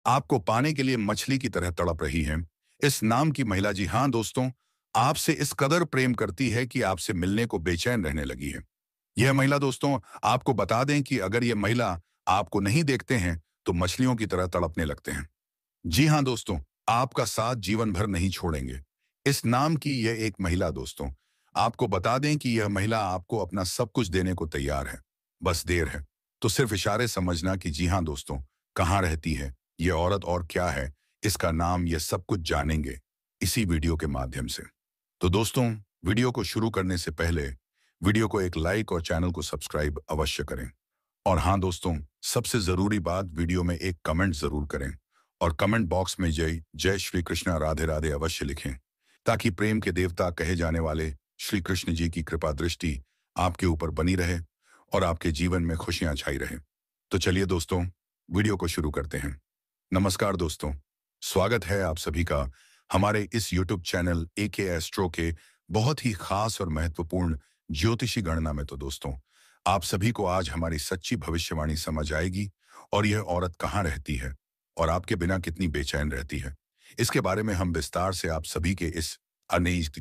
आपको पाने के लिए मछली की तरह तड़प रही है। इस नाम की महिला, जी हाँ दोस्तों, आपसे इस कदर प्रेम करती है कि आपसे मिलने को बेचैन रहने लगी है। यह महिला दोस्तों, आपको बता दें कि अगर यह महिला आपको नहीं देखते हैं तो मछलियों की तरह तड़पने लगते हैं। जी हाँ दोस्तों, आपका साथ जीवन भर नहीं छोड़ेंगे। इस नाम की यह एक महिला दोस्तों, आपको बता दें कि यह महिला आपको अपना सब कुछ देने को तैयार है। बस देर है तो सिर्फ इशारे समझना कि जी हाँ दोस्तों, कहाँ रहती है ये औरत और क्या है इसका नाम, यह सब कुछ जानेंगे इसी वीडियो के माध्यम से। तो दोस्तों, वीडियो को शुरू करने से पहले वीडियो को एक लाइक और चैनल को सब्सक्राइब अवश्य करें। और हाँ दोस्तों, सबसे जरूरी बात, वीडियो में एक कमेंट जरूर करें और कमेंट बॉक्स में जय जय श्री कृष्णा राधे राधे अवश्य लिखें, ताकि प्रेम के देवता कहे जाने वाले श्री कृष्ण जी की कृपा दृष्टि आपके ऊपर बनी रहे और आपके जीवन में खुशियां छाई रहे। तो चलिए दोस्तों, वीडियो को शुरू करते हैं। नमस्कार दोस्तों, स्वागत है आप सभी का हमारे इस यूट्यूब चैनल एके एस्ट्रो के बहुत ही खास और महत्वपूर्ण ज्योतिषी गणना में। तो दोस्तों, आप सभी को आज हमारी सच्ची भविष्यवाणी समझ आएगी और यह औरत कहाँ रहती है और आपके बिना कितनी बेचैन रहती है, इसके बारे में हम विस्तार से आप सभी के इस अनेक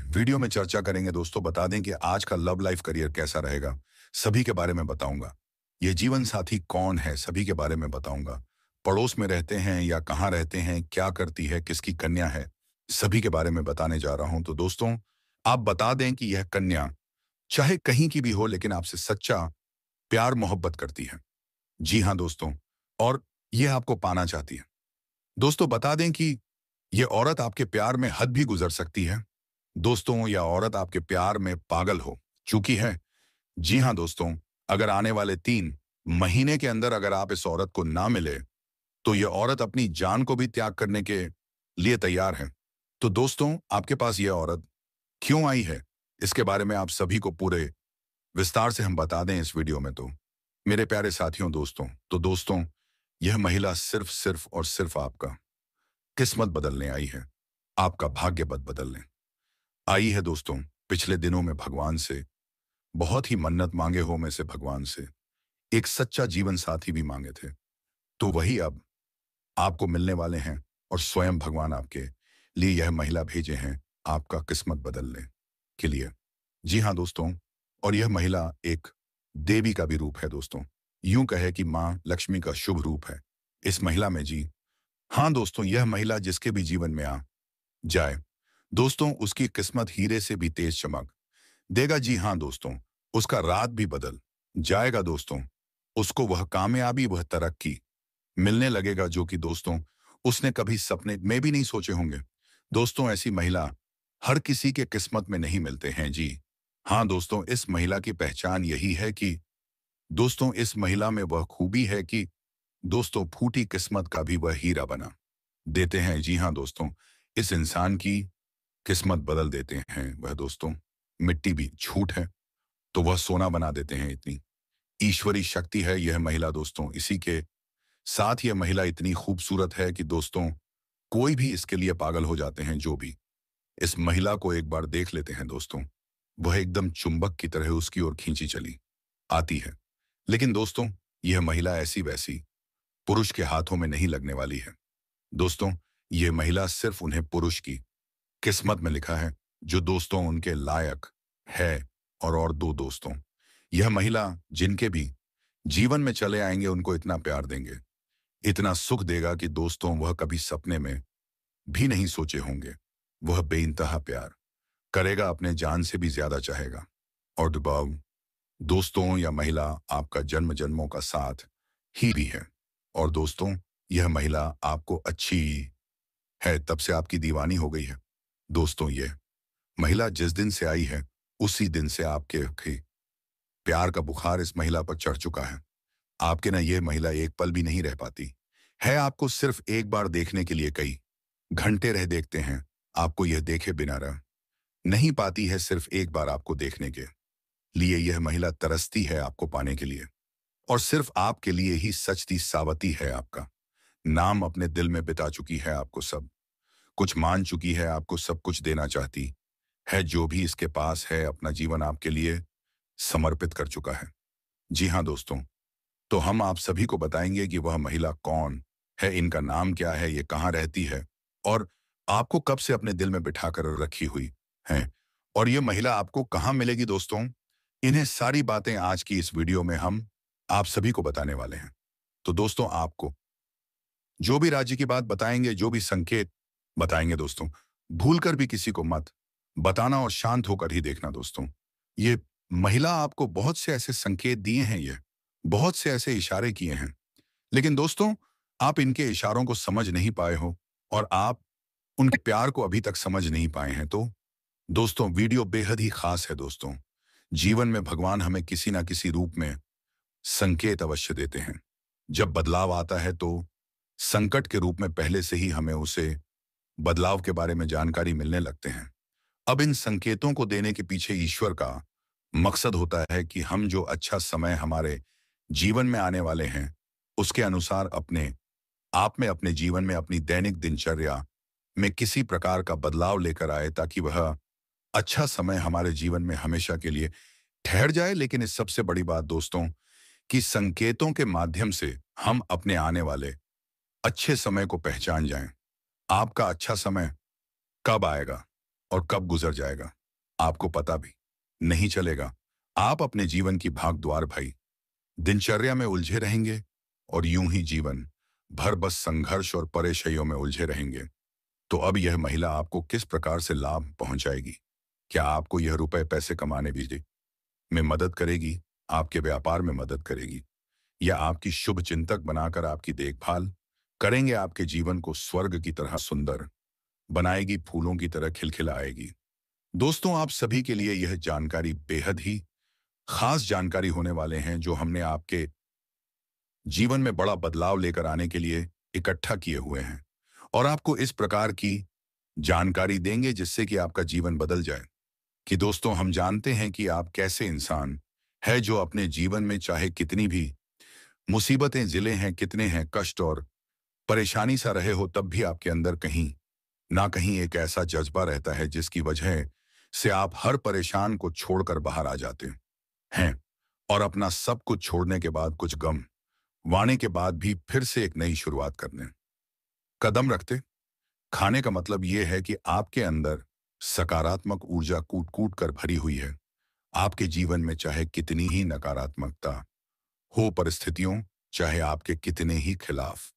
वीडियो में चर्चा करेंगे। दोस्तों, बता दें कि आज का लव लाइफ करियर कैसा रहेगा, सभी के बारे में बताऊंगा। ये जीवन साथी कौन है, सभी के बारे में बताऊंगा। पड़ोस में रहते हैं या कहाँ रहते हैं, क्या करती है, किसकी कन्या है, सभी के बारे में बताने जा रहा हूं। तो दोस्तों, आप बता दें कि यह कन्या चाहे कहीं की भी हो लेकिन आपसे सच्चा प्यार मोहब्बत करती है। जी हाँ दोस्तों, और यह आपको पाना चाहती है। दोस्तों, बता दें कि यह औरत आपके प्यार में हद भी गुजर सकती है। दोस्तों, यह औरत आपके प्यार में पागल हो चुकी है। जी हाँ दोस्तों, अगर आने वाले 3 महीने के अंदर अगर आप इस औरत को ना मिले तो यह औरत अपनी जान को भी त्याग करने के लिए तैयार है। तो दोस्तों, आपके पास यह औरत क्यों आई है, इसके बारे में आप सभी को पूरे विस्तार से हम बता दें इस वीडियो में। तो मेरे प्यारे साथियों, दोस्तों, यह महिला सिर्फ सिर्फ और सिर्फ आपका किस्मत बदलने आई है, आपका भाग्य बदलने आई है। दोस्तों, पिछले दिनों में भगवान से बहुत ही मन्नत मांगे हो में से भगवान से एक सच्चा जीवन साथी भी मांगे थे, तो वही अब आपको मिलने वाले हैं और स्वयं भगवान आपके लिए यह महिला भेजे हैं आपका किस्मत बदलने के लिए। जी हाँ दोस्तों, और यह महिला एक देवी का भी रूप है दोस्तों, यूं कहे कि माँ लक्ष्मी का शुभ रूप है इस महिला में। जी हाँ दोस्तों, यह महिला जिसके भी जीवन में आ जाए दोस्तों, उसकी किस्मत हीरे से भी तेज चमक देगा। जी हाँ दोस्तों, उसका रात भी बदल जाएगा दोस्तों, उसको वह कामयाबी, वह तरक्की मिलने लगेगा जो कि दोस्तों उसने कभी सपने में भी नहीं सोचे होंगे। दोस्तों, ऐसी महिला हर किसी के किस्मत में नहीं मिलते हैं। जी हाँ दोस्तों, इस महिला की पहचान यही है कि दोस्तों इस महिला में वह खूबी है कि दोस्तों फूटी किस्मत का भी वह हीरा बना देते हैं। जी हाँ दोस्तों, इस इंसान की किस्मत बदल देते हैं वह दोस्तों। मिट्टी भी झूठ है तो वह सोना बना देते हैं, इतनी ईश्वरी शक्ति है यह महिला दोस्तों। इसी के साथ यह महिला इतनी खूबसूरत है कि दोस्तों कोई भी इसके लिए पागल हो जाते हैं। जो भी इस महिला को एक बार देख लेते हैं दोस्तों, वह एकदम चुंबक की तरह उसकी ओर खींची चली आती है। लेकिन दोस्तों, यह महिला ऐसी वैसी पुरुष के हाथों में नहीं लगने वाली है दोस्तों। यह महिला सिर्फ उन्हें पुरुष की किस्मत में लिखा है जो दोस्तों उनके लायक है। और दो दोस्तों, यह महिला जिनके भी जीवन में चले आएंगे उनको इतना प्यार देंगे, इतना सुख देगा कि दोस्तों वह कभी सपने में भी नहीं सोचे होंगे। वह बेइंतहा प्यार करेगा, अपने जान से भी ज्यादा चाहेगा। और दबाव दोस्तों, यह महिला आपका जन्म जन्मों का साथ ही भी है। और दोस्तों, यह महिला आपको अच्छी है तब से आपकी दीवानी हो गई है। दोस्तों, यह महिला जिस दिन से आई है उसी दिन से आपके प्यार का बुखार इस महिला पर चढ़ चुका है। आपके ना यह महिला एक पल भी नहीं रह पाती है, आपको सिर्फ एक बार देखने के लिए कई घंटे रह देखते हैं। आपको यह देखे बिना रह नहीं पाती है, सिर्फ एक बार आपको देखने के लिए यह महिला तरसती है आपको पाने के लिए। और सिर्फ आपके लिए ही सचती सावती है, आपका नाम अपने दिल में बिता चुकी है, आपको सब कुछ मान चुकी है, आपको सब कुछ देना चाहती है। जो भी इसके पास है अपना जीवन आपके लिए समर्पित कर चुका है। जी हाँ दोस्तों, तो हम आप सभी को बताएंगे कि वह महिला कौन है, इनका नाम क्या है, ये कहाँ रहती है और आपको कब से अपने दिल में बिठाकर रखी हुई है और ये महिला आपको कहाँ मिलेगी दोस्तों। इन्हें सारी बातें आज की इस वीडियो में हम आप सभी को बताने वाले हैं। तो दोस्तों, आपको जो भी राज्य की बात बताएंगे, जो भी संकेत बताएंगे दोस्तों, भूलकर भी किसी को मत बताना और शांत होकर ही देखना दोस्तों। ये महिला आपको बहुत से ऐसे संकेत दिए हैं, ये बहुत से ऐसे इशारे किए हैं, लेकिन दोस्तों आप इनके इशारों को समझ नहीं पाए हो और आप उनके प्यार को अभी तक समझ नहीं पाए हैं। तो दोस्तों, वीडियो बेहद ही खास है दोस्तों। जीवन में भगवान हमें किसी ना किसी रूप में संकेत अवश्य देते हैं। जब बदलाव आता है तो संकट के रूप में पहले से ही हमें उसे बदलाव के बारे में जानकारी मिलने लगते हैं। अब इन संकेतों को देने के पीछे ईश्वर का मकसद होता है कि हम जो अच्छा समय हमारे जीवन में आने वाले हैं, उसके अनुसार अपने आप में, अपने जीवन में, अपनी दैनिक दिनचर्या में किसी प्रकार का बदलाव लेकर आए, ताकि वह अच्छा समय हमारे जीवन में हमेशा के लिए ठहर जाए। लेकिन इस सबसे बड़ी बात दोस्तों, कि संकेतों के माध्यम से हम अपने आने वाले अच्छे समय को पहचान जाएं। आपका अच्छा समय कब आएगा और कब गुजर जाएगा, आपको पता भी नहीं चलेगा। आप अपने जीवन की भाग दौड़ भरी दिनचर्या में उलझे रहेंगे और यूं ही जीवन भर बस संघर्ष और परेशानियों में उलझे रहेंगे। तो अब यह महिला आपको किस प्रकार से लाभ पहुंचाएगी? क्या आपको यह रुपए पैसे कमाने भी में मदद करेगी, आपके व्यापार में मदद करेगी, या आपकी शुभ चिंतक बनाकर आपकी देखभाल करेंगे, आपके जीवन को स्वर्ग की तरह सुंदर बनाएगी, फूलों की तरह खिलखिलाएगी। दोस्तों, आप सभी के लिए यह जानकारी बेहद ही खास जानकारी होने वाले हैं, जो हमने आपके जीवन में बड़ा बदलाव लेकर आने के लिए इकट्ठा किए हुए हैं और आपको इस प्रकार की जानकारी देंगे जिससे कि आपका जीवन बदल जाए। कि दोस्तों, हम जानते हैं कि आप कैसे इंसान है जो अपने जीवन में चाहे कितनी भी मुसीबतें जिले हैं, कितने हैं कष्ट और परेशानी सा रहे हो, तब भी आपके अंदर कहीं ना कहीं एक ऐसा जज्बा रहता है जिसकी वजह से आप हर परेशान को छोड़कर बाहर आ जाते हैं और अपना सब कुछ छोड़ने के बाद, कुछ गम वाने के बाद भी फिर से एक नई शुरुआत करने कदम रखते। खाने का मतलब यह है कि आपके अंदर सकारात्मक ऊर्जा कूट कूट कर भरी हुई है। आपके जीवन में चाहे कितनी ही नकारात्मकता हो, परिस्थितियों चाहे आपके कितने ही खिलाफ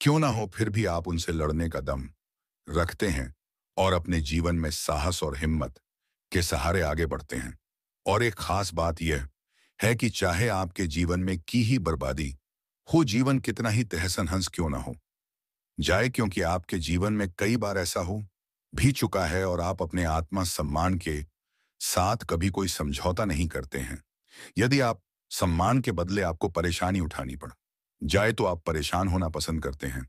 क्यों ना हो, फिर भी आप उनसे लड़ने का दम रखते हैं और अपने जीवन में साहस और हिम्मत के सहारे आगे बढ़ते हैं। और एक खास बात यह है कि चाहे आपके जीवन में की ही बर्बादी हो, जीवन कितना ही तहस नहस क्यों ना हो जाए, क्योंकि आपके जीवन में कई बार ऐसा हो भी चुका है और आप अपने आत्मा सम्मान के साथ कभी कोई समझौता नहीं करते हैं। यदि आप सम्मान के बदले आपको परेशानी उठानी पड़ जाए तो आप परेशान होना पसंद करते हैं,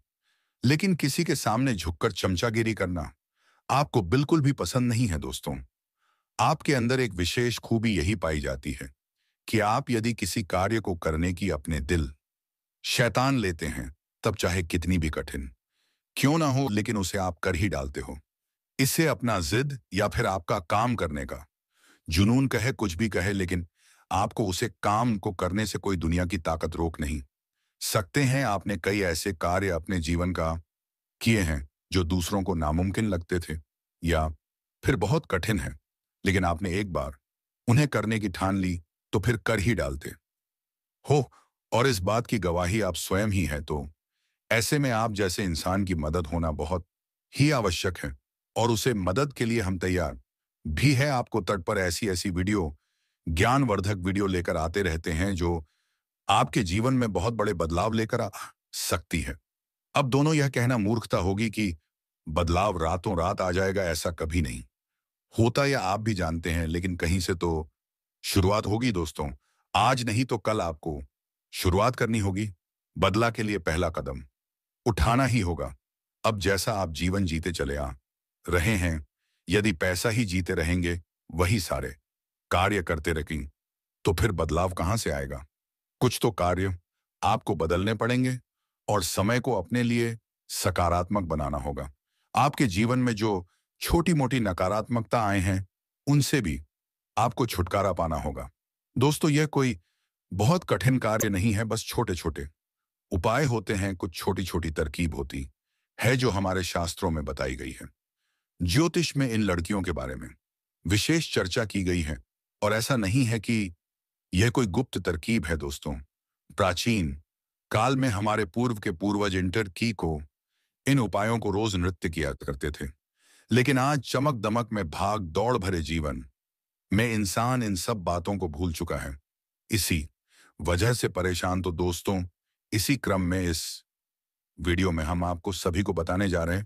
लेकिन किसी के सामने झुककर चमचागिरी करना आपको बिल्कुल भी पसंद नहीं है दोस्तों। आपके अंदर एक विशेष खूबी यही पाई जाती है कि आप यदि किसी कार्य को करने की अपने दिल शैतान लेते हैं, तब चाहे कितनी भी कठिन क्यों ना हो, लेकिन उसे आप कर ही डालते हो। इसे अपना जिद या फिर आपका काम करने का जुनून कहे, कुछ भी कहे, लेकिन आपको उसे काम को करने से कोई दुनिया की ताकत रोक नहीं सकते हैं। आपने कई ऐसे कार्य अपने जीवन का किए हैं जो दूसरों को नामुमकिन लगते थे या फिर बहुत कठिन है, लेकिन आपने एक बार उन्हें करने की ठान ली तो फिर कर ही डालते हो, और इस बात की गवाही आप स्वयं ही हैं। तो ऐसे में आप जैसे इंसान की मदद होना बहुत ही आवश्यक है और उसे मदद के लिए हम तैयार भी है। आपको तट पर ऐसी ऐसी वीडियो, ज्ञानवर्धक वीडियो लेकर आते रहते हैं जो आपके जीवन में बहुत बड़े बदलाव लेकर आ सकती है। अब दोनों यह कहना मूर्खता होगी कि बदलाव रातों रात आ जाएगा, ऐसा कभी नहीं होता, या आप भी जानते हैं, लेकिन कहीं से तो शुरुआत होगी दोस्तों। आज नहीं तो कल आपको शुरुआत करनी होगी। बदला के लिए पहला कदम उठाना ही होगा। अब जैसा आप जीवन जीते चले आ रहे हैं, यदि पैसा ही जीते रहेंगे, वही सारे कार्य करते रहेंगे, तो फिर बदलाव कहां से आएगा? कुछ तो कार्य आपको बदलने पड़ेंगे और समय को अपने लिए सकारात्मक बनाना होगा। आपके जीवन में जो छोटी मोटी नकारात्मकता आए हैं, उनसे भी आपको छुटकारा पाना होगा। दोस्तों, यह कोई बहुत कठिन कार्य नहीं है, बस छोटे छोटे उपाय होते हैं, कुछ छोटी छोटी तरकीब होती है जो हमारे शास्त्रों में बताई गई है। ज्योतिष में इन लड़कियों के बारे में विशेष चर्चा की गई है। और ऐसा नहीं है कि यह कोई गुप्त तरकीब है दोस्तों। प्राचीन काल में हमारे पूर्व के पूर्वज इंटर की को इन उपायों को रोज नृत्य किया करते थे। लेकिन आज चमक दमक में भाग दौड़ भरे जीवन में इंसान इन सब बातों को भूल चुका है। इसी वजह से परेशान। तो दोस्तों, इसी क्रम में इस वीडियो में हम आपको सभी को बताने जा रहे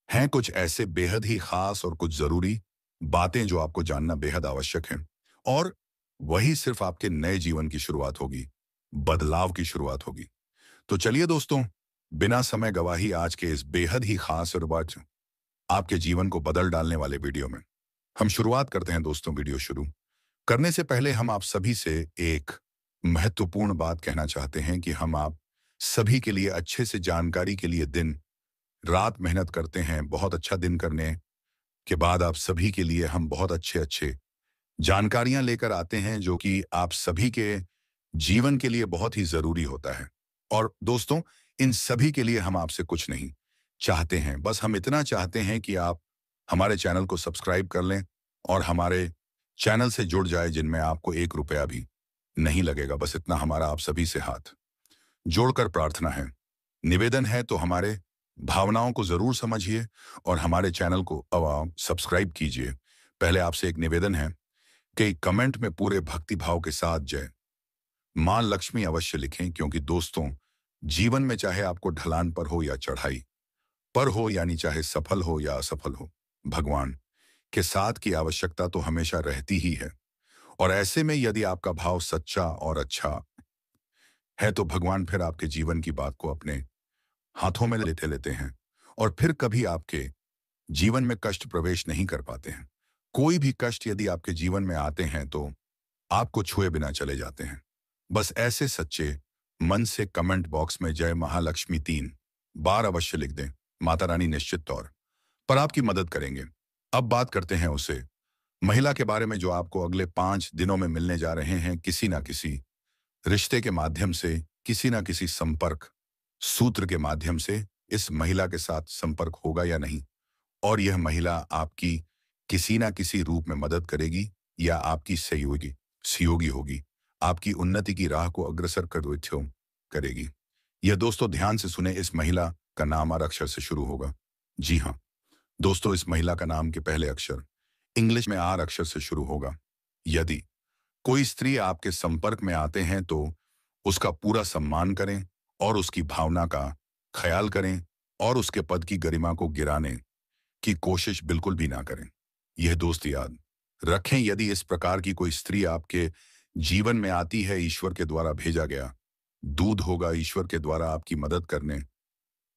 हैं कुछ ऐसे बेहद ही खास और कुछ जरूरी बातें जो आपको जानना बेहद आवश्यक है। और वही सिर्फ आपके नए जीवन की शुरुआत होगी, बदलाव की शुरुआत होगी। तो चलिए दोस्तों, बिना समय गवाही आज के इस बेहद ही खास और बात आपके जीवन को बदल डालने वाले वीडियो में हम शुरुआत करते हैं दोस्तों। वीडियो शुरू करने से पहले हम आप सभी से एक महत्वपूर्ण बात कहना चाहते हैं कि हम आप सभी के लिए अच्छे से जानकारी के लिए दिन रात मेहनत करते हैं। बहुत अच्छा दिन करने के बाद आप सभी के लिए हम बहुत अच्छे अच्छे जानकारियां लेकर आते हैं जो कि आप सभी के जीवन के लिए बहुत ही जरूरी होता है। और दोस्तों, इन सभी के लिए हम आपसे कुछ नहीं चाहते हैं, बस हम इतना चाहते हैं कि आप हमारे चैनल को सब्सक्राइब कर लें और हमारे चैनल से जुड़ जाए, जिनमें आपको 1 रुपया भी नहीं लगेगा। बस इतना हमारा आप सभी से हाथ जोड़कर प्रार्थना है, निवेदन है। तो हमारे भावनाओं को जरूर समझिए और हमारे चैनल को सब्सक्राइब कीजिए। पहले आपसे एक निवेदन है कि कमेंट में पूरे भक्ति भाव के साथ जय मां लक्ष्मी अवश्य लिखें, क्योंकि दोस्तों, जीवन में चाहे आपको ढलान पर हो या चढ़ाई पर हो, यानी चाहे सफल हो या असफल हो, भगवान के साथ की आवश्यकता तो हमेशा रहती ही है। और ऐसे में यदि आपका भाव सच्चा और अच्छा है तो भगवान फिर आपके जीवन की बात को अपने हाथों में लेते लेते हैं और फिर कभी आपके जीवन में कष्ट प्रवेश नहीं कर पाते हैं। कोई भी कष्ट यदि आपके जीवन में आते हैं तो आपको छुए बिना चले जाते हैं। बस ऐसे सच्चे मन से कमेंट बॉक्स में जय महालक्ष्मी 3 बार अवश्य लिख दें। माता रानी निश्चित तौर पर आपकी मदद करेंगे। अब बात करते हैं उसे महिला के बारे में जो आपको अगले 5 दिनों में मिलने जा रहे हैं। किसी ना किसी रिश्ते के माध्यम से, किसी ना किसी संपर्क सूत्र के माध्यम से इस महिला के साथ संपर्क होगा या नहीं, और यह महिला आपकी किसी ना किसी रूप में मदद करेगी या आपकी सहयोगी होगी, आपकी उन्नति की राह को अग्रसर करेगी। यह दोस्तों ध्यान से सुने, इस महिला का नाम आर अक्षर से शुरू होगा। जी हाँ दोस्तों, इस महिला का नाम के पहले अक्षर इंग्लिश में आर अक्षर से शुरू होगा। यदि कोई स्त्री आपके संपर्क में आते हैं तो उसका पूरा सम्मान करें और उसकी भावना का ख्याल करें और उसके पद की गरिमा को गिराने की कोशिश बिल्कुल भी ना करें। यह दोस्त याद रखें, यदि इस प्रकार की कोई स्त्री आपके जीवन में आती है, ईश्वर के द्वारा भेजा गया दूध होगा, ईश्वर के द्वारा आपकी मदद करने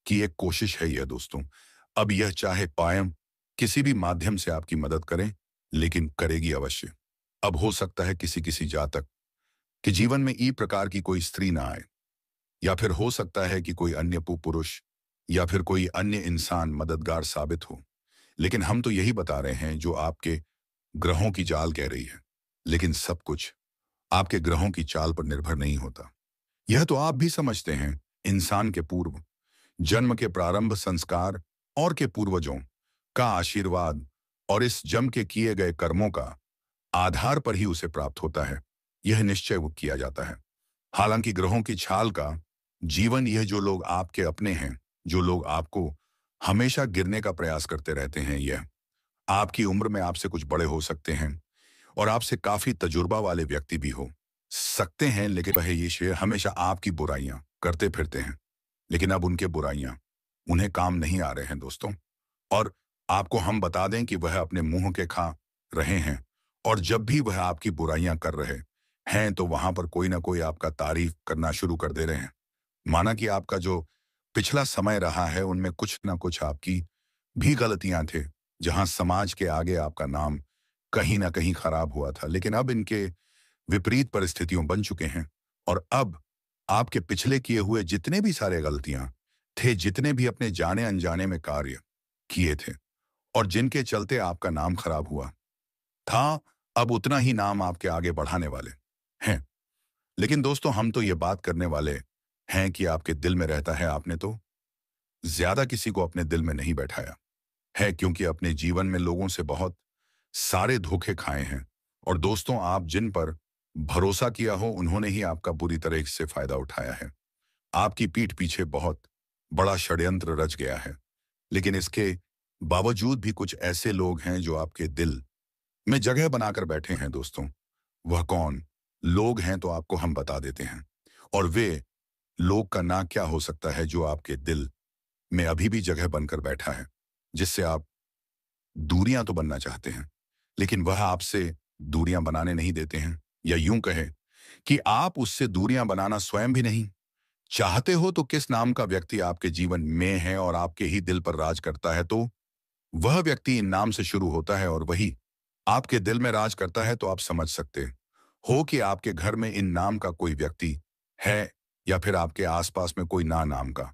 की एक कोशिश है यह दोस्तों। अब यह चाहे पायम किसी भी माध्यम से आपकी मदद करें, लेकिन करेगी अवश्य। अब हो सकता है किसी किसी जातक के जीवन में ई प्रकार की कोई स्त्री ना आए, या फिर हो सकता है कि कोई अन्य पुरुष या फिर कोई अन्य इंसान मददगार साबित हो। लेकिन हम तो यही बता रहे हैं जो आपके ग्रहों की चाल कह रही है। लेकिन सब कुछ आपके ग्रहों की चाल पर निर्भर नहीं होता। यह तो आप भी समझते हैं। इंसान के पूर्व जन्म के प्रारंभ संस्कार और के पूर्वजों का आशीर्वाद और इस जन्म के किए गए कर्मों का आधार पर ही उसे प्राप्त होता है, यह निश्चय किया जाता है। हालांकि ग्रहों की छाल का जीवन, यह जो लोग आपके अपने हैं, जो लोग आपको हमेशा गिरने का प्रयास करते रहते हैं, यह आपकी उम्र में आपसे कुछ बड़े हो सकते हैं और आपसे काफी तजुर्बा वाले व्यक्ति भी हो सकते हैं, लेकिन वह ये शेर हमेशा आपकी बुराइयां करते फिरते हैं। लेकिन अब उनके बुराइयां उन्हें काम नहीं आ रहे हैं दोस्तों। और आपको हम बता दें कि वह अपने मुंह के खा रहे हैं, और जब भी वह आपकी बुराइयां कर रहे हैं तो वहां पर कोई ना कोई आपका तारीफ करना शुरू कर दे रहे हैं। माना कि आपका जो पिछला समय रहा है उनमें कुछ ना कुछ आपकी भी गलतियां थे, जहां समाज के आगे आपका नाम कहीं ना कहीं खराब हुआ था। लेकिन अब इनके विपरीत परिस्थितियों बन चुके हैं, और अब आपके पिछले किए हुए जितने भी सारे गलतियां थे, जितने भी अपने जाने अनजाने में कार्य किए थे और जिनके चलते आपका नाम खराब हुआ था, अब उतना ही नाम आपके आगे बढ़ाने वाले हैं। लेकिन दोस्तों हम तो ये बात करने वाले हैं कि आपके दिल में रहता है। आपने तो ज्यादा किसी को अपने दिल में नहीं बैठाया है, क्योंकि अपने जीवन में लोगों से बहुत सारे धोखे खाए हैं। और दोस्तों आप जिन पर भरोसा किया हो उन्होंने ही आपका बुरी तरह से फायदा उठाया है। आपकी पीठ पीछे बहुत बड़ा षड्यंत्र रच गया है। लेकिन इसके बावजूद भी कुछ ऐसे लोग हैं जो आपके दिल में जगह बनाकर बैठे हैं दोस्तों। वह कौन लोग हैं तो आपको हम बता देते हैं। और वे लोग का ना क्या हो सकता है जो आपके दिल में अभी भी जगह बनकर बैठा है, जिससे आप दूरियां तो बनना चाहते हैं, लेकिन वह आपसे दूरियां बनाने नहीं देते हैं। या यूं कहे कि आप उससे दूरियां बनाना स्वयं भी नहीं चाहते हो। तो किस नाम का व्यक्ति आपके जीवन में है और आपके ही दिल पर राज करता है, तो वह व्यक्ति इन नाम से शुरू होता है और वही आपके दिल में राज करता है। तो आप समझ सकते हो कि आपके घर में इन नाम का कोई व्यक्ति है, या फिर आपके आसपास में कोई ना नाम का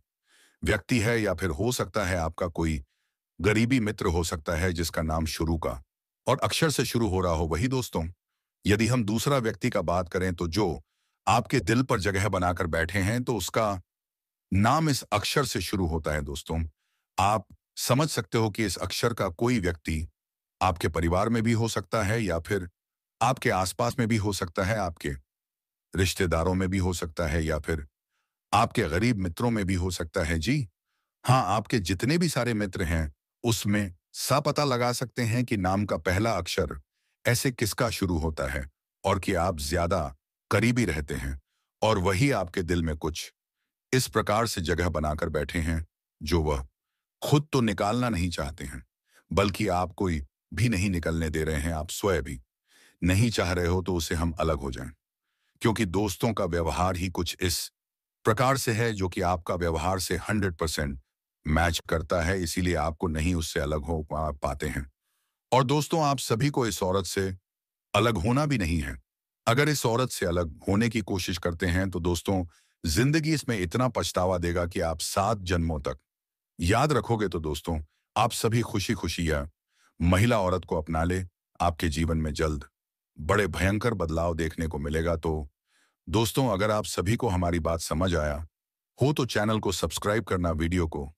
व्यक्ति है, या फिर हो सकता है आपका कोई गरीबी मित्र हो सकता है जिसका नाम शुरू का और अक्षर से शुरू हो रहा हो। वही दोस्तों, यदि हम दूसरा व्यक्ति का बात करें तो जो आपके दिल पर जगह बनाकर बैठे हैं तो उसका नाम इस अक्षर से शुरू होता है दोस्तों। आप समझ सकते हो कि इस अक्षर का कोई व्यक्ति आपके परिवार में भी हो सकता है, या फिर आपके आसपास में भी हो सकता है, आपके रिश्तेदारों में भी हो सकता है, या फिर आपके गरीब मित्रों में भी हो सकता है। जी हाँ, आपके जितने भी सारे मित्र हैं उसमें सा पता लगा सकते हैं कि नाम का पहला अक्षर ऐसे किसका शुरू होता है और कि आप ज्यादा करीबी रहते हैं। और वही आपके दिल में कुछ इस प्रकार से जगह बनाकर बैठे हैं जो वह खुद तो निकालना नहीं चाहते हैं, बल्कि आप कोई भी नहीं निकलने दे रहे हैं। आप स्वयं भी नहीं चाह रहे हो तो उससे हम अलग हो जाएं, क्योंकि दोस्तों का व्यवहार ही कुछ इस प्रकार से है जो कि आपका व्यवहार से 100% मैच करता है, इसीलिए आपको नहीं उससे अलग हो पाते हैं। और दोस्तों आप सभी को इस औरत से अलग होना भी नहीं है। अगर इस औरत से अलग होने की कोशिश करते हैं तो दोस्तों जिंदगी इसमें इतना पछतावा देगा कि आप 7 जन्मों तक याद रखोगे। तो दोस्तों आप सभी खुशी खुशी यह महिला औरत को अपना ले, आपके जीवन में जल्द बड़े भयंकर बदलाव देखने को मिलेगा। तो दोस्तों अगर आप सभी को हमारी बात समझ आया हो तो चैनल को सब्सक्राइब करना, वीडियो को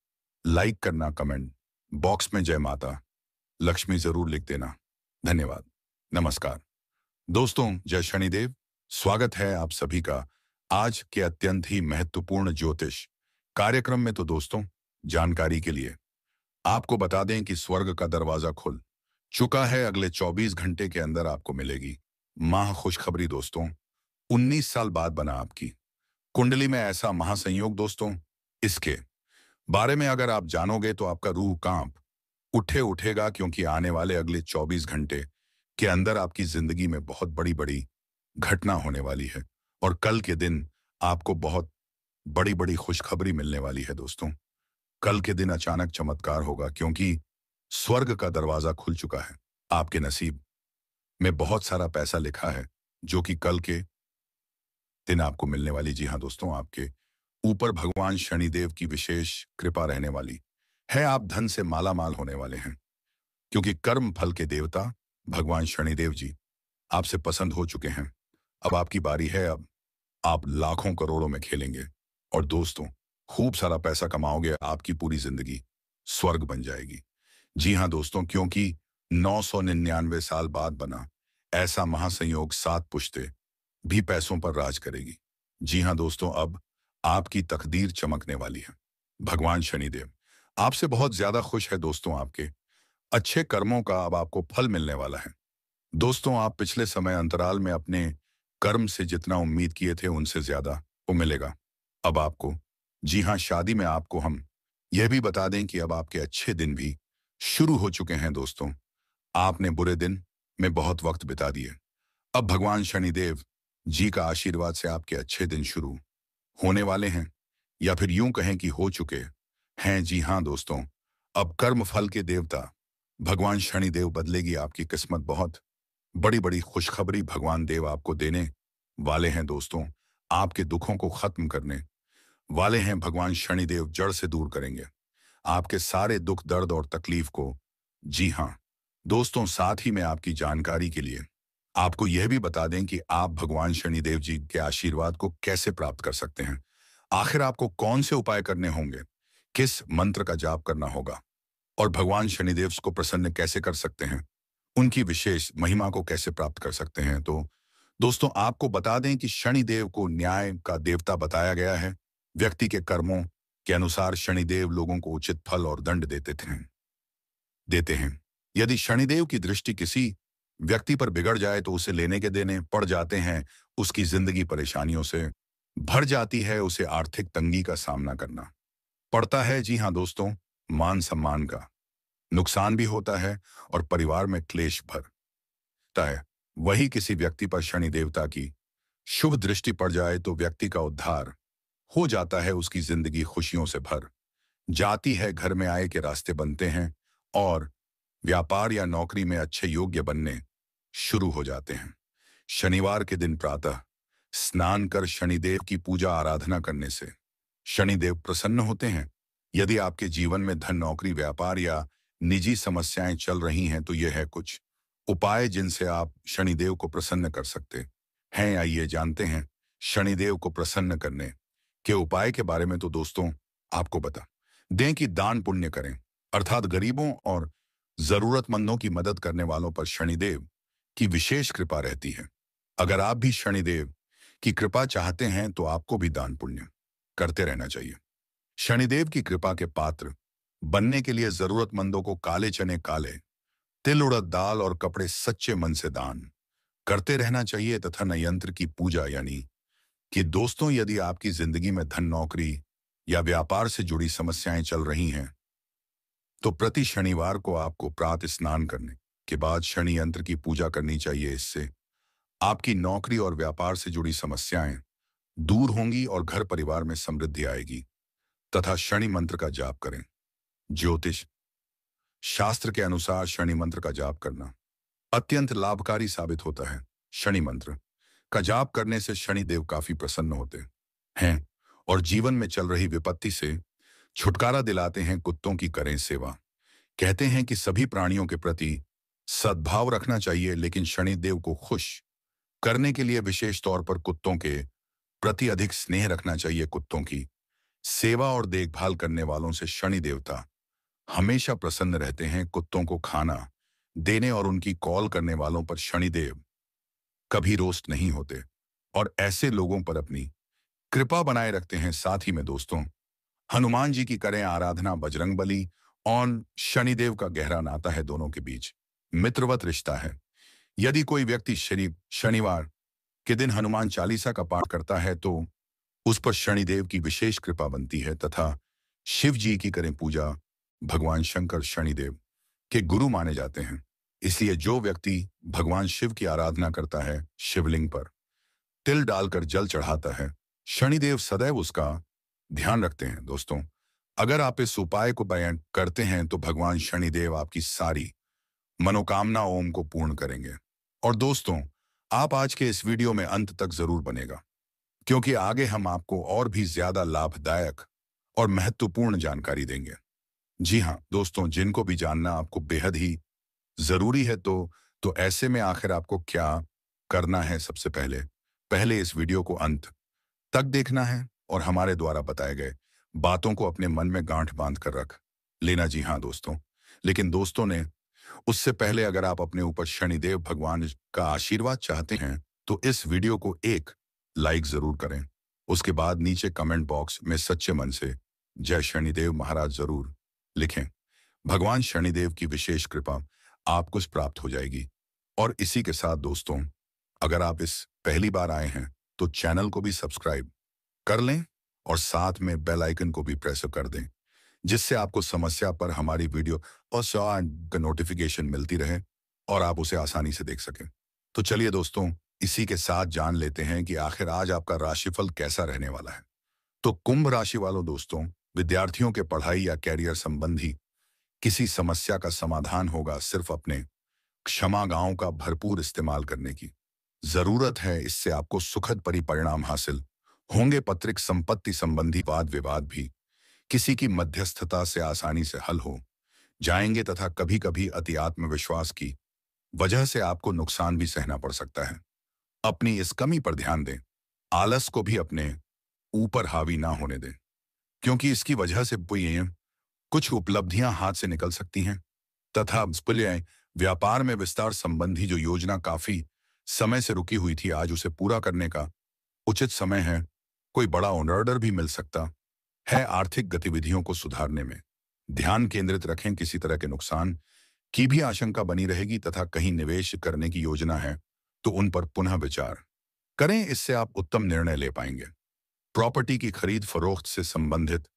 लाइक करना, कमेंट बॉक्स में जय माता लक्ष्मी जरूर लिख देना। धन्यवाद। नमस्कार दोस्तों, जय शनिदेव। स्वागत है आप सभी का आज के अत्यंत ही महत्वपूर्ण ज्योतिष कार्यक्रम में। तो दोस्तों जानकारी के लिए आपको बता दें कि स्वर्ग का दरवाजा खुल चुका है। अगले 24 घंटे के अंदर आपको मिलेगी माह खुशखबरी दोस्तों। 19 साल बाद बना आपकी कुंडली में ऐसा महासंयोग दोस्तों, इसके बारे में अगर आप जानोगे तो आपका रूह कांप उठेगा, क्योंकि आने वाले अगले 24 घंटे के अंदर आपकी जिंदगी में बहुत बड़ी बड़ी घटना होने वाली है। और कल के दिन आपको बहुत बड़ी बड़ी खुशखबरी मिलने वाली है दोस्तों। कल के दिन अचानक चमत्कार होगा, क्योंकि स्वर्ग का दरवाजा खुल चुका है। आपके नसीब में बहुत सारा पैसा लिखा है जो कि कल के दिन आपको मिलने वाली। जी हाँ दोस्तों, आपके ऊपर भगवान शनिदेव की विशेष कृपा रहने वाली है। आप धन से माला माल होने वाले हैं, क्योंकि कर्म फल के देवता भगवान शनिदेव जी आपसे पसंद हो चुके हैं। अब आपकी बारी है। अब आप लाखों करोड़ों में खेलेंगे और दोस्तों खूब सारा पैसा कमाओगे। आपकी पूरी जिंदगी स्वर्ग बन जाएगी। जी हाँ दोस्तों, क्योंकि 999 साल बाद बना ऐसा महासंयोग 7 पुश्ते भी पैसों पर राज करेगी। जी हाँ दोस्तों, अब आपकी तकदीर चमकने वाली है। भगवान शनिदेव आपसे बहुत ज्यादा खुश है दोस्तों। आपके अच्छे कर्मों का अब आपको फल मिलने वाला है दोस्तों। आप पिछले समय अंतराल में अपने कर्म से जितना उम्मीद किए थे उनसे ज्यादा वो मिलेगा अब आपको। जी हाँ, शादी में आपको हम यह भी बता दें कि अब आपके अच्छे दिन भी शुरू हो चुके हैं दोस्तों। आपने बुरे दिन में बहुत वक्त बिता दिए। अब भगवान शनिदेव जी का आशीर्वाद से आपके अच्छे दिन शुरू होने वाले हैं, या फिर यूं कहें कि हो चुके हैं। जी हाँ दोस्तों, अब कर्म फल के देवता भगवान शनिदेव बदलेगी आपकी किस्मत। बहुत बड़ी बड़ी खुशखबरी भगवान देव आपको देने वाले हैं दोस्तों। आपके दुखों को खत्म करने वाले हैं भगवान शनिदेव, जड़ से दूर करेंगे आपके सारे दुख दर्द और तकलीफ को। जी हाँ दोस्तों, साथ ही में आपकी जानकारी के लिए आपको यह भी बता दें कि आप भगवान शनिदेव जी के आशीर्वाद को कैसे प्राप्त कर सकते हैं। आखिर आपको कौन से उपाय करने होंगे, किस मंत्र का जाप करना होगा और भगवान शनिदेव को प्रसन्न कैसे कर सकते हैं, उनकी विशेष महिमा को कैसे प्राप्त कर सकते हैं। तो दोस्तों, आपको बता दें कि शनिदेव को न्याय का देवता बताया गया है। व्यक्ति के कर्मों के अनुसार शनिदेव लोगों को उचित फल और दंड देते हैं। यदि शनिदेव की दृष्टि किसी व्यक्ति पर बिगड़ जाए तो उसे लेने के देने पड़ जाते हैं, उसकी जिंदगी परेशानियों से भर जाती है, उसे आर्थिक तंगी का सामना करना पड़ता है। जी हाँ दोस्तों, मान सम्मान का नुकसान भी होता है और परिवार में क्लेश भरता है। वही किसी व्यक्ति पर शनि देवता की शुभ दृष्टि पड़ जाए तो व्यक्ति का उद्धार हो जाता है, उसकी जिंदगी खुशियों से भर जाती है, घर में आय के रास्ते बनते हैं और व्यापार या नौकरी में अच्छे योग्य बनने शुरू हो जाते हैं। शनिवार के दिन प्रातः स्नान कर शनिदेव की पूजा आराधना करने से शनिदेव प्रसन्न होते हैं। यदि आपके जीवन में धन, नौकरी, व्यापार या निजी समस्याएं चल रही हैं तो यह है कुछ उपाय जिनसे आप शनिदेव को प्रसन्न कर सकते हैं। आइए जानते हैं शनिदेव को प्रसन्न करने के उपाय के बारे में। तो दोस्तों, आपको बता दें कि दान पुण्य करें, अर्थात गरीबों और जरूरतमंदों की मदद करने वालों पर शनिदेव की विशेष कृपा रहती है। अगर आप भी शनिदेव की कृपा चाहते हैं तो आपको भी दान पुण्य करते रहना चाहिए। शनिदेव की कृपा के पात्र बनने के लिए जरूरतमंदों को काले चने, काले तिल, उड़द दाल और कपड़े सच्चे मन से दान करते रहना चाहिए तथा न यंत्र की पूजा। यानी कि दोस्तों, यदि आपकी जिंदगी में धन, नौकरी या व्यापार से जुड़ी समस्याएं चल रही हैं तो प्रति शनिवार को आपको प्रातः स्नान करने के बाद शनि यंत्र की पूजा करनी चाहिए। इससे आपकी नौकरी और व्यापार से जुड़ी समस्याएं दूर होंगी और घर परिवार में समृद्धि आएगी। तथा शनि मंत्र का जाप करें। ज्योतिष शास्त्र के अनुसार शनि मंत्र का जाप करना अत्यंत लाभकारी साबित होता है। शनि मंत्र का जाप करने से शनि देव काफी प्रसन्न होते हैं और जीवन में चल रही विपत्ति से छुटकारा दिलाते हैं। कुत्तों की करें सेवा। कहते हैं कि सभी प्राणियों के प्रति सद्भाव रखना चाहिए, लेकिन शनि देव को खुश करने के लिए विशेष तौर पर कुत्तों के प्रति अधिक स्नेह रखना चाहिए। कुत्तों की सेवा और देखभाल करने वालों से शनि देवता हमेशा प्रसन्न रहते हैं। कुत्तों को खाना देने और उनकी कॉल करने वालों पर शनिदेव कभी रोस्ट नहीं होते और ऐसे लोगों पर अपनी कृपा बनाए रखते हैं। साथ ही में दोस्तों, हनुमान जी की करें आराधना। बजरंगबली और शनिदेव का गहरा नाता है, दोनों के बीच मित्रवत रिश्ता है। यदि कोई व्यक्ति शनिवार के दिन हनुमान चालीसा का पाठ करता है तो उस पर शनिदेव की विशेष कृपा बनती है। तथा शिव जी की करें पूजा। भगवान शंकर शनिदेव के गुरु माने जाते हैं, इसलिए जो व्यक्ति भगवान शिव की आराधना करता है, शिवलिंग पर तिल डालकर जल चढ़ाता है, शनिदेव सदैव उसका ध्यान रखते हैं। दोस्तों, अगर आप इस उपाय को बयान करते हैं तो भगवान शनिदेव आपकी सारी मनोकामनाओं को पूर्ण करेंगे। और दोस्तों, आप आज के इस वीडियो में अंत तक जरूर बनेगा, क्योंकि आगे हम आपको और भी ज्यादा लाभदायक और महत्वपूर्ण जानकारी देंगे। जी हाँ दोस्तों, जिनको भी जानना आपको बेहद ही जरूरी है तो ऐसे में आखिर आपको क्या करना है। सबसे पहले इस वीडियो को अंत तक देखना है और हमारे द्वारा बताए गए बातों को अपने मन में गांठ बांध कर रख लेना। जी हाँ दोस्तों, लेकिन दोस्तों ने उससे पहले अगर आप अपने ऊपर शनिदेव भगवान का आशीर्वाद चाहते हैं तो इस वीडियो को एक लाइक जरूर करें। उसके बाद नीचे कमेंट बॉक्स में सच्चे मन से जय शनिदेव महाराज जरूर लिखें। भगवान शनिदेव की विशेष कृपा आपको प्राप्त हो जाएगी। और इसी के साथ दोस्तों, अगर आप इस पहली बार आए हैं तो चैनल को भी सब्सक्राइब कर लें और साथ में बेल आइकन को भी प्रेस कर दें, जिससे आपको समस्या पर हमारी वीडियो और नोटिफिकेशन मिलती रहे और आप उसे आसानी से देख सकें। तो चलिए दोस्तों, इसी के साथ जान लेते हैं कि आखिर आज आपका राशिफल कैसा रहने वाला है। तो कुंभ राशि वालों दोस्तों, विद्यार्थियों के पढ़ाई या कैरियर संबंधी किसी समस्या का समाधान होगा। सिर्फ अपने क्षमा गांव का भरपूर इस्तेमाल करने की जरूरत है, इससे आपको सुखद परिणाम हासिल होंगे। पैतृक संपत्ति संबंधी वाद विवाद भी किसी की मध्यस्थता से आसानी से हल हो जाएंगे तथा कभी कभी अति आत्मविश्वास की वजह से आपको नुकसान भी सहना पड़ सकता है। अपनी इस कमी पर ध्यान दें। आलस को भी अपने ऊपर हावी ना होने दें, क्योंकि इसकी वजह से कुछ उपलब्धियां हाथ से निकल सकती हैं। तथा इसलिए व्यापार में विस्तार संबंधी जो योजना काफी समय से रुकी हुई थी, आज उसे पूरा करने का उचित समय है। कोई बड़ा ऑर्डर भी मिल सकता है। आर्थिक गतिविधियों को सुधारने में ध्यान केंद्रित रखें। किसी तरह के नुकसान की भी आशंका बनी रहेगी तथा कहीं निवेश करने की योजना है तो उन पर पुनः विचार करें। इससे आप उत्तम निर्णय ले पाएंगे। प्रॉपर्टी की खरीद फरोख्त से संबंधित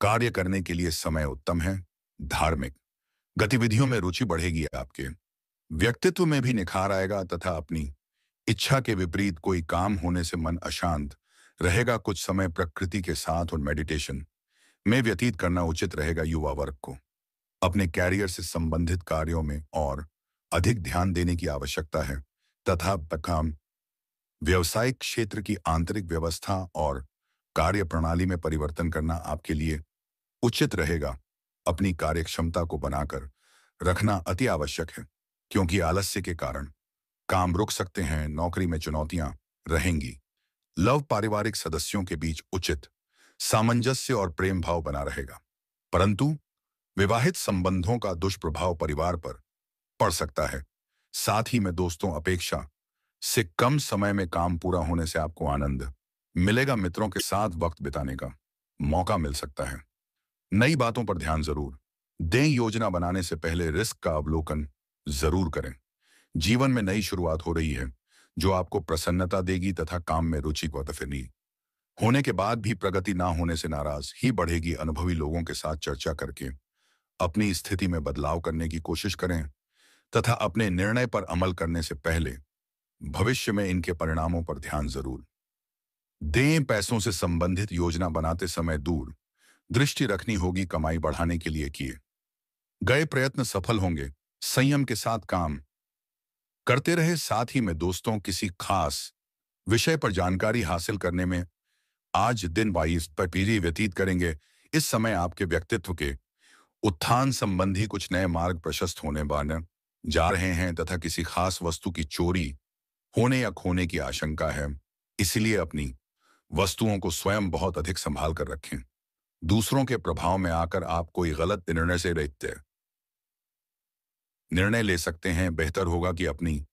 कार्य करने के लिए समय उत्तम है। धार्मिक गतिविधियों में रुचि बढ़ेगी। आपके व्यक्तित्व में भी निखार आएगा तथा अपनी इच्छा के विपरीत कोई काम होने से मन अशांत रहेगा। कुछ समय प्रकृति के साथ और मेडिटेशन में व्यतीत करना उचित रहेगा। युवा वर्ग को अपने कैरियर से संबंधित कार्यों में और अधिक ध्यान देने की आवश्यकता है तथा काम व्यवसायिक क्षेत्र की आंतरिक व्यवस्था और कार्य प्रणाली में परिवर्तन करना आपके लिए उचित रहेगा। अपनी कार्यक्षमता को बनाकर रखना अति आवश्यक है, क्योंकि आलस्य के कारण काम रुक सकते हैं। नौकरी में चुनौतियां रहेंगी। लव पारिवारिक सदस्यों के बीच उचित सामंजस्य और प्रेम भाव बना रहेगा, परंतु विवाहित संबंधों का दुष्प्रभाव परिवार पर पड़ सकता है। साथ ही में दोस्तों अपेक्षा से कम समय में काम पूरा होने से आपको आनंद मिलेगा। मित्रों के साथ वक्त बिताने का मौका मिल सकता है। नई बातों पर ध्यान जरूर दें। योजना बनाने से पहले रिस्क का अवलोकन जरूर करें। जीवन में नई शुरुआत हो रही है जो आपको प्रसन्नता देगी तथा काम में रुचि को तफनी होने के बाद भी प्रगति ना होने से नाराज ही बढ़ेगी। अनुभवी लोगों के साथ चर्चा करके अपनी स्थिति में बदलाव करने की कोशिश करें तथा अपने निर्णय पर अमल करने से पहले भविष्य में इनके परिणामों पर ध्यान जरूर दें। पैसों से संबंधित योजना बनाते समय दूर दृष्टि रखनी होगी। कमाई बढ़ाने के लिए किए गए प्रयत्न सफल होंगे। संयम के साथ काम करते रहे। साथ ही में दोस्तों किसी खास विषय पर जानकारी हासिल करने में आज दिन 22 पर पीढ़ी व्यतीत करेंगे। इस समय आपके व्यक्तित्व के उत्थान संबंधी कुछ नए मार्ग प्रशस्त होने बन जा रहे हैं तथा किसी खास वस्तु की चोरी होने या खोने की आशंका है। इसलिए अपनी वस्तुओं को स्वयं बहुत अधिक संभाल कर रखें। दूसरों के प्रभाव में आकर आप कोई गलत निर्णय ले सकते हैं। बेहतर होगा कि अपनी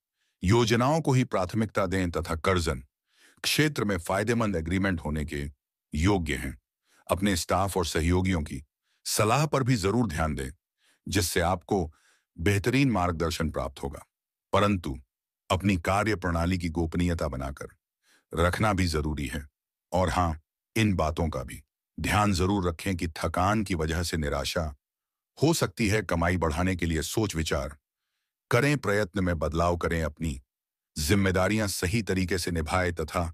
योजनाओं को ही प्राथमिकता दें तथा कर्जन क्षेत्र में फायदेमंद एग्रीमेंट होने के योग्य हैं। अपने स्टाफ और सहयोगियों की सलाह पर भी जरूर ध्यान दें, जिससे आपको बेहतरीन मार्गदर्शन प्राप्त होगा। परंतु अपनी कार्य प्रणाली की गोपनीयता बनाकर रखना भी जरूरी है। और हाँ, इन बातों का भी ध्यान जरूर रखें कि थकान की वजह से निराशा हो सकती है। कमाई बढ़ाने के लिए सोच विचार करें, प्रयत्न में बदलाव करें, अपनी जिम्मेदारियां सही तरीके से निभाएं तथा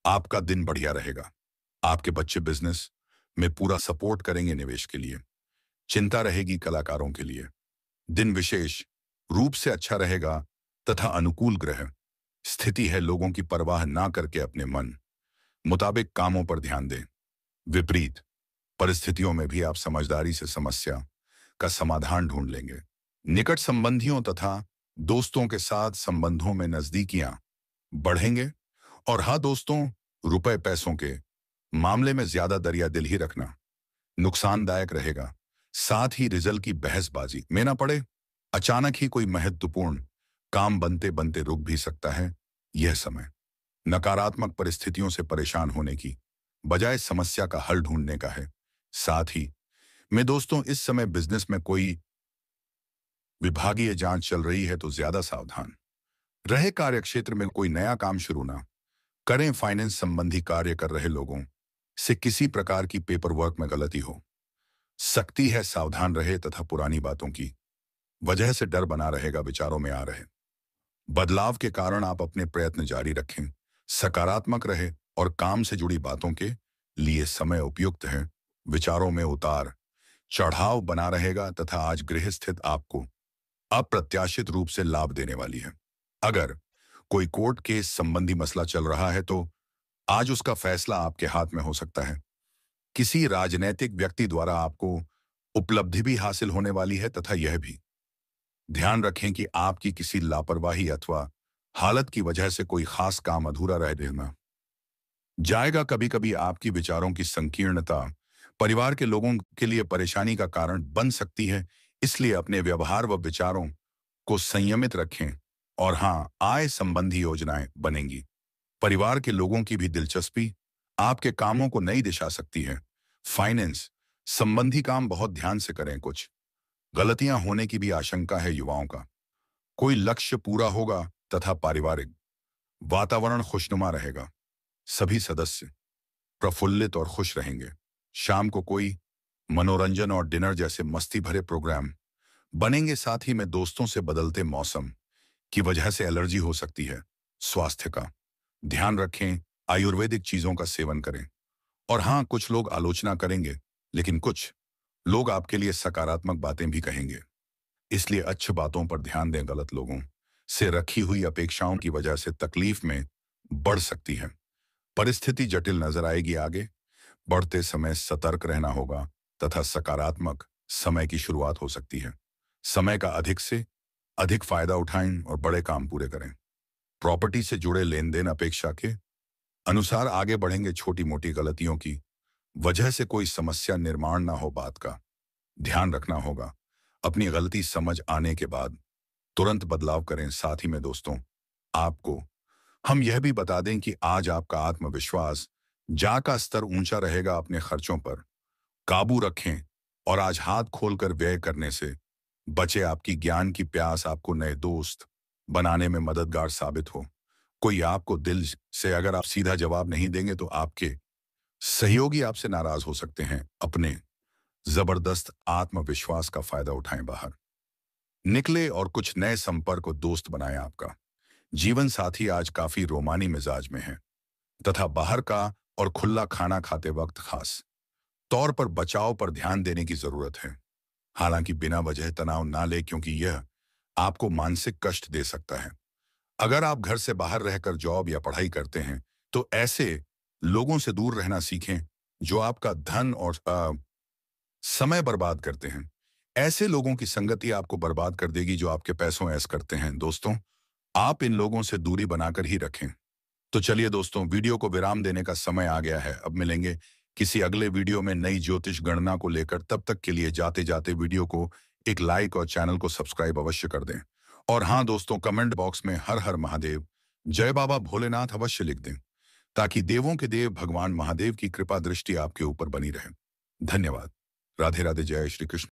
आपका दिन बढ़िया रहेगा। आपके बच्चे बिजनेस में पूरा सपोर्ट करेंगे। निवेश के लिए चिंता रहेगी। कलाकारों के लिए दिन विशेष रूप से अच्छा रहेगा तथा अनुकूल ग्रह स्थिति है। लोगों की परवाह ना करके अपने मन मुताबिक कामों पर ध्यान दें। विपरीत परिस्थितियों में भी आप समझदारी से समस्या का समाधान ढूंढ लेंगे। निकट संबंधियों तथा दोस्तों के साथ संबंधों में नजदीकियां बढ़ेंगे। और हाँ दोस्तों, रुपए पैसों के मामले में ज्यादा दरिया दिल ही रखना नुकसानदायक रहेगा। साथ ही रिजल्ट की बहसबाजी में ना पड़े। अचानक ही कोई महत्वपूर्ण काम बनते बनते रुक भी सकता है। यह समय नकारात्मक परिस्थितियों से परेशान होने की बजाय समस्या का हल ढूंढने का है। साथ ही में दोस्तों, इस समय बिजनेस में कोई विभागीय जांच चल रही है तो ज्यादा सावधान रहे। कार्यक्षेत्र में कोई नया काम शुरू ना करें। फाइनेंस संबंधी कार्य कर रहे लोगों से किसी प्रकार की पेपर वर्क में गलती हो सकती है। सावधान रहे तथा पुरानी बातों की वजह से डर बना रहेगा। विचारों में आ रहे बदलाव के कारण आप अपने प्रयत्न जारी रखें। सकारात्मक रहे और काम से जुड़ी बातों के लिए समय उपयुक्त है। विचारों में उतार चढ़ाव बना रहेगा तथा आज गृह स्थित आपको अप्रत्याशित रूप से लाभ देने वाली है। अगर कोई कोर्ट केस संबंधी मसला चल रहा है तो आज उसका फैसला आपके हाथ में हो सकता है। किसी राजनैतिक व्यक्ति द्वारा आपको उपलब्धि भी हासिल होने वाली है तथा यह भी ध्यान रखें कि आपकी किसी लापरवाही अथवा हालत की वजह से कोई खास काम अधूरा रह देना जाएगा। कभी कभी आपकी विचारों की संकीर्णता परिवार के लोगों के लिए परेशानी का कारण बन सकती है, इसलिए अपने व्यवहार व विचारों को संयमित रखें। और हाँ, आय संबंधी योजनाएं बनेंगी। परिवार के लोगों की भी दिलचस्पी आपके कामों को नई दिशा सकती है। फाइनेंस संबंधी काम बहुत ध्यान से करें, कुछ गलतियां होने की भी आशंका है युवाओं का। कोई लक्ष्य पूरा होगा तथा पारिवारिक वातावरण खुशनुमा रहेगा। सभी सदस्य प्रफुल्लित और खुश रहेंगे। शाम को कोई मनोरंजन और डिनर जैसे मस्ती भरे प्रोग्राम बनेंगे। साथ ही में दोस्तों से बदलते मौसम की वजह से एलर्जी हो सकती है। स्वास्थ्य का ध्यान रखें, आयुर्वेदिक चीजों का सेवन करें। और हाँ, कुछ लोग आलोचना करेंगे, लेकिन कुछ लोग आपके लिए सकारात्मक बातें भी कहेंगे, इसलिए अच्छी बातों पर ध्यान दें। गलत लोगों से रखी हुई अपेक्षाओं की वजह से तकलीफ में बढ़ सकती है। परिस्थिति जटिल नजर आएगी आगे। बढ़ते समय सतर्क रहना होगा तथा सकारात्मक समय की शुरुआत हो सकती है। समय का अधिक से अधिक फायदा उठाएं और बड़े काम पूरे करें। प्रॉपर्टी से जुड़े लेन देन अपेक्षा के अनुसार आगे बढ़ेंगे। छोटी मोटी गलतियों की वजह से कोई समस्या निर्माण ना हो, बात का ध्यान रखना होगा। अपनी गलती समझ आने के बाद तुरंत बदलाव करें। साथ ही में दोस्तों, आपको हम यह भी बता दें कि आज आपका आत्मविश्वास जा का स्तर ऊंचा रहेगा। अपने खर्चों पर काबू रखें और आज हाथ खोलकर व्यय करने से बचे। आपकी ज्ञान की प्यास आपको नए दोस्त बनाने में मददगार साबित हो। कोई आपको दिल से अगर आप सीधा जवाब नहीं देंगे तो आपके सहयोगी आपसे नाराज हो सकते हैं। अपने जबरदस्त आत्मविश्वास का फायदा उठाएं, बाहर निकले और कुछ नए संपर्क और दोस्त बनाएं। आपका जीवन साथी आज काफी रोमानी मिजाज में है तथा बाहर का और खुला खाना खाते वक्त खास तौर पर बचाव पर ध्यान देने की जरूरत है। हालांकि बिना वजह तनाव ना ले, क्योंकि यह आपको मानसिक कष्ट दे सकता है। अगर आप घर से बाहर रहकर जॉब या पढ़ाई करते हैं तो ऐसे लोगों से दूर रहना सीखें जो आपका धन और समय बर्बाद करते हैं। ऐसे लोगों की संगति आपको बर्बाद कर देगी जो आपके पैसों ऐश करते हैं। दोस्तों, आप इन लोगों से दूरी बनाकर ही रखें। तो चलिए दोस्तों, वीडियो को विराम देने का समय आ गया है। अब मिलेंगे किसी अगले वीडियो में नई ज्योतिष गणना को लेकर। तब तक के लिए जाते जाते वीडियो को एक लाइक और चैनल को सब्सक्राइब अवश्य कर दें। और हाँ दोस्तों, कमेंट बॉक्स में हर हर महादेव, जय बाबा भोलेनाथ अवश्य लिख दें, ताकि देवों के देव भगवान महादेव की कृपा दृष्टि आपके ऊपर बनी रहे। धन्यवाद। राधे राधे, जय श्री कृष्ण।